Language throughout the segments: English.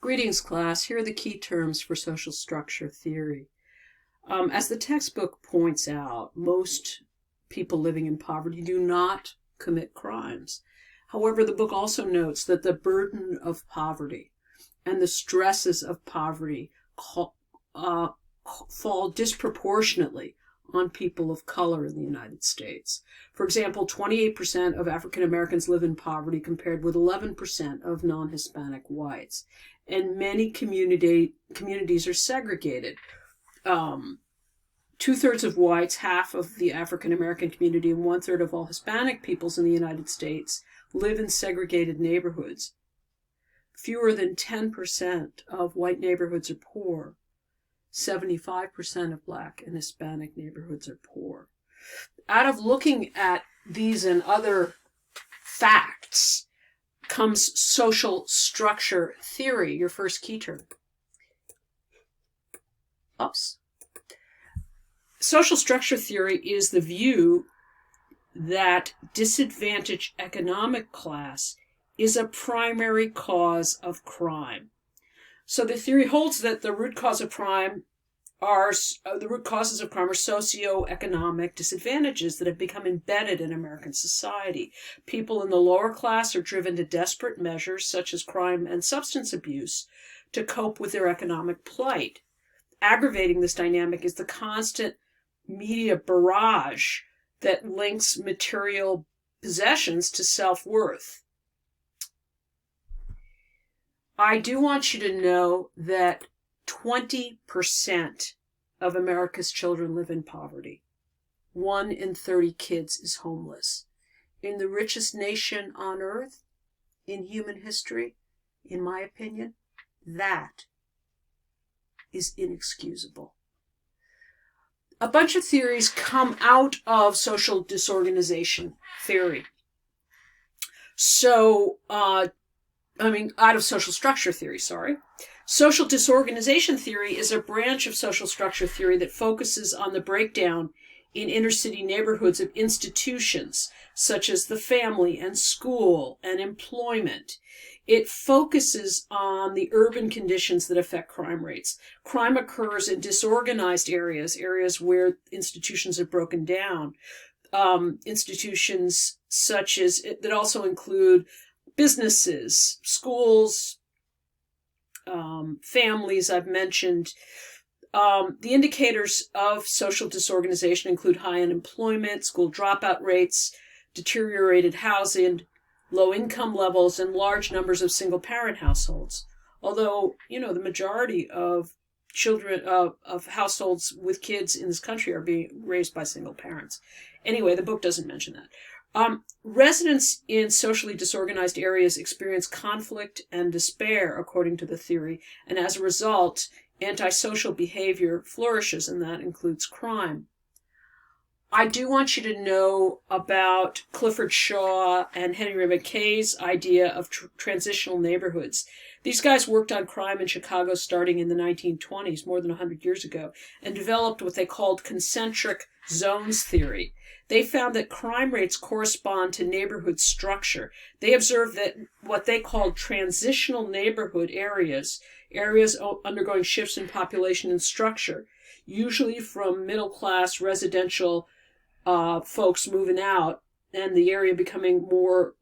Greetings, class. Here are the key terms for social structure theory. As the textbook points out, most people living in poverty do not commit crimes. However, the book also notes that the burden of poverty and the stresses of poverty fall disproportionately on people of color in the United States. For example, 28% of African Americans live in poverty compared with 11% of non-Hispanic whites. And many communities are segregated. Two-thirds of whites, half of the African American community, and one-third of all Hispanic peoples in the United States live in segregated neighborhoods. Fewer than 10% of white neighborhoods are poor. 75% of Black and Hispanic neighborhoods are poor. Out of looking at these and other facts comes social structure theory, your first key term. Oops. Social structure theory is the view that disadvantaged economic class is a primary cause of crime. So the theory holds that the root causes of crime are socioeconomic disadvantages that have become embedded in American society. People in the lower class are driven to desperate measures such as crime and substance abuse to cope with their economic plight. Aggravating this dynamic is the constant media barrage that links material possessions to self-worth. I do want you to know that 20% of America's children live in poverty. 1 in 30 kids is homeless. In the richest nation on earth, in human history, in my opinion, that is inexcusable. A bunch of theories come out of social disorganization theory. Out of social structure theory, sorry. Social disorganization theory is a branch of social structure theory that focuses on the breakdown in inner city neighborhoods of institutions such as the family and school and employment. It focuses on the urban conditions that affect crime rates. Crime occurs in disorganized areas where institutions are broken down. Institutions such as that also include businesses, schools, families I've mentioned. The indicators of social disorganization include high unemployment, school dropout rates, deteriorated housing, low income levels, and large numbers of single-parent households. Although, the majority of children of households with kids in this country are being raised by single parents. Anyway, the book doesn't mention that. Residents in socially disorganized areas experience conflict and despair, according to the theory, and as a result, antisocial behavior flourishes, and that includes crime. I do want you to know about Clifford Shaw and Henry McKay's idea of transitional neighborhoods. These guys worked on crime in Chicago starting in the 1920s, more than 100 years ago, and developed what they called concentric zones theory. They found that crime rates correspond to neighborhood structure. They observed that what they called transitional neighborhood areas undergoing shifts in population and structure, usually from middle-class residential folks moving out and the area becoming more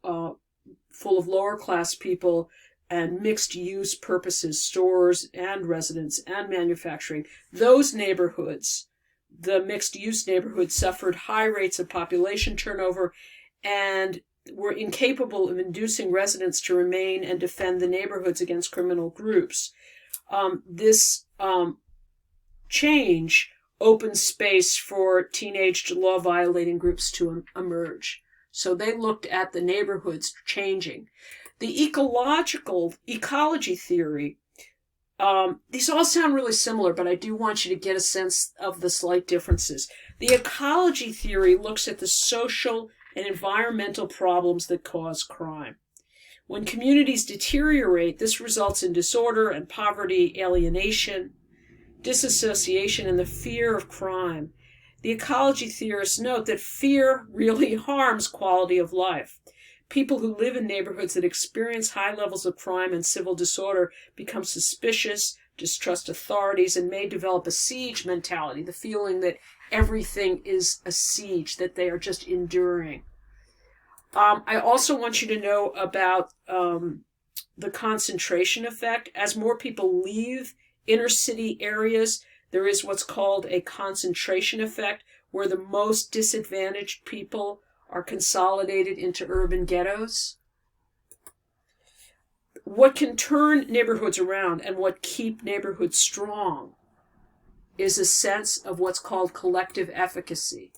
full of lower-class people and mixed-use purposes, stores and residents and manufacturing. Those neighborhoods, the mixed-use neighborhoods, suffered high rates of population turnover and were incapable of inducing residents to remain and defend the neighborhoods against criminal groups. This change opened space for teenage law-violating groups to emerge. So they looked at the neighborhoods changing. The ecology theory, these all sound really similar, but I do want you to get a sense of the slight differences. The ecology theory looks at the social and environmental problems that cause crime. When communities deteriorate, this results in disorder and poverty, alienation, disassociation, and the fear of crime. The ecology theorists note that fear really harms quality of life. People who live in neighborhoods that experience high levels of crime and civil disorder become suspicious, distrust authorities, and may develop a siege mentality, the feeling that everything is a siege, that they are just enduring. I also want you to know about the concentration effect. As more people leave inner city areas, there is what's called a concentration effect, where the most disadvantaged people are consolidated into urban ghettos. What can turn neighborhoods around and what keep neighborhoods strong is a sense of what's called collective efficacy,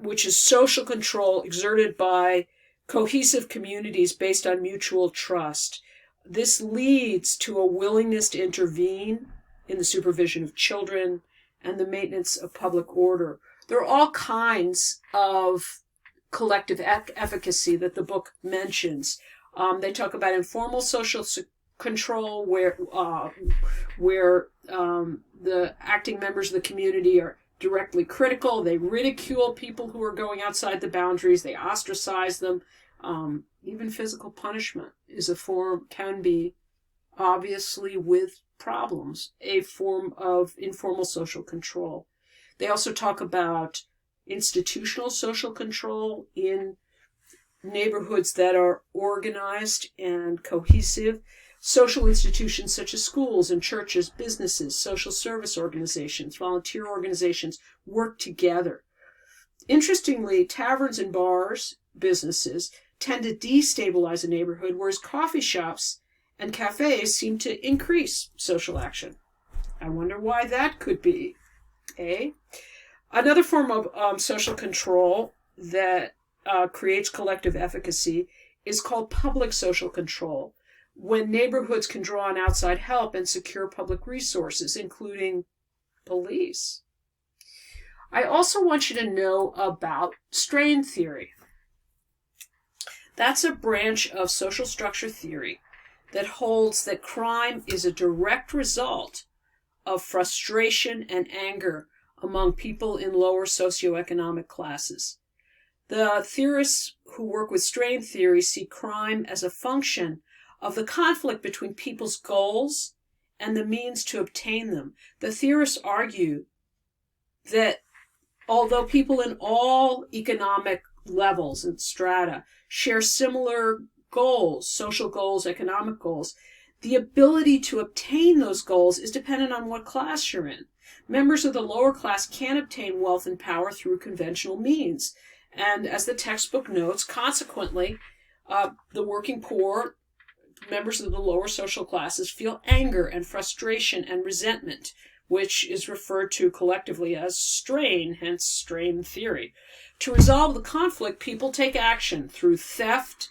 which is social control exerted by cohesive communities based on mutual trust. This leads to a willingness to intervene in the supervision of children and the maintenance of public order. There are all kinds of collective efficacy that the book mentions. They talk about informal social control, where the acting members of the community are directly critical. They ridicule people who are going outside the boundaries. They ostracize them. Even physical punishment is a form, can be, obviously with problems, a form of informal social control. They also talk about institutional social control in neighborhoods that are organized and cohesive. Social institutions such as schools and churches, businesses, social service organizations, volunteer organizations work together. Interestingly, taverns and bars, businesses, tend to destabilize a neighborhood, whereas coffee shops and cafes seem to increase social action. I wonder why that could be. Another form of social control that creates collective efficacy is called public social control, when neighborhoods can draw on outside help and secure public resources, including police. I also want you to know about strain theory. That's a branch of social structure theory that holds that crime is a direct result of frustration and anger among people in lower socioeconomic classes. The theorists who work with strain theory see crime as a function of the conflict between people's goals and the means to obtain them. The theorists argue that although people in all economic levels and strata share similar goals, social goals, economic goals, the ability to obtain those goals is dependent on what class you're in. Members of the lower class can't obtain wealth and power through conventional means. And as the textbook notes, consequently, the working poor, members of the lower social classes, feel anger and frustration and resentment, which is referred to collectively as strain, hence strain theory. To resolve the conflict, people take action through theft,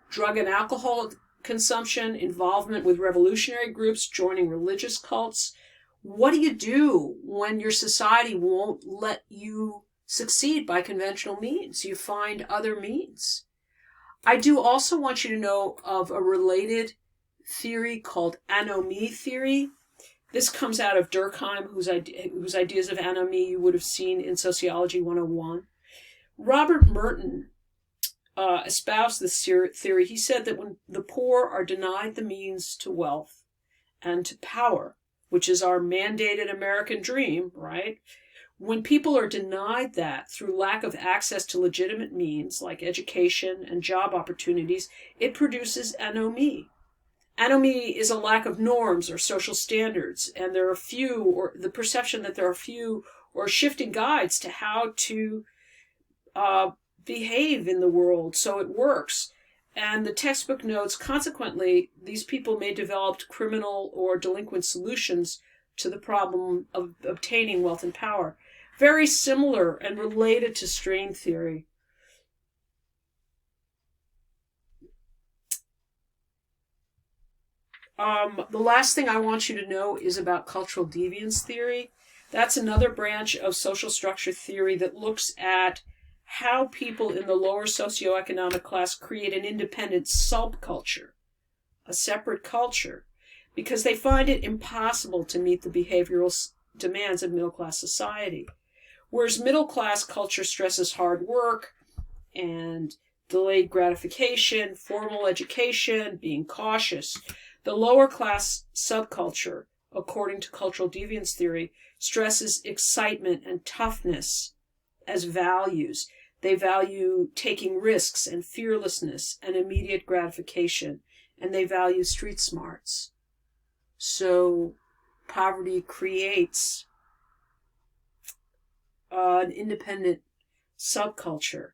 drug and alcohol consumption, involvement with revolutionary groups, joining religious cults. What do you do when your society won't let you succeed by conventional means? You find other means. I do also want you to know of a related theory called anomie theory. This comes out of Durkheim, whose ideas of anomie you would have seen in Sociology 101. Robert Merton espoused this theory. He said that when the poor are denied the means to wealth and to power, which is our mandated American dream, right? When people are denied that through lack of access to legitimate means like education and job opportunities, it produces anomie. Anomie is a lack of norms or social standards, and there are few, or the perception that there are few or shifting guides to how to behave in the world so it works. And the textbook notes, consequently, these people may develop criminal or delinquent solutions to the problem of obtaining wealth and power. Very similar and related to strain theory. The last thing I want you to know is about cultural deviance theory. That's another branch of social structure theory that looks at how people in the lower socioeconomic class create an independent subculture, a separate culture, because they find it impossible to meet the behavioral demands of middle-class society. Whereas middle-class culture stresses hard work and delayed gratification, formal education, being cautious. The lower class subculture, according to cultural deviance theory, stresses excitement and toughness as values. They value taking risks and fearlessness and immediate gratification, and they value street smarts. So poverty creates an independent subculture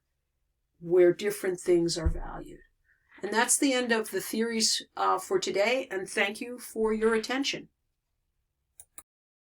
where different things are valued. And that's the end of the theories for today, and thank you for your attention.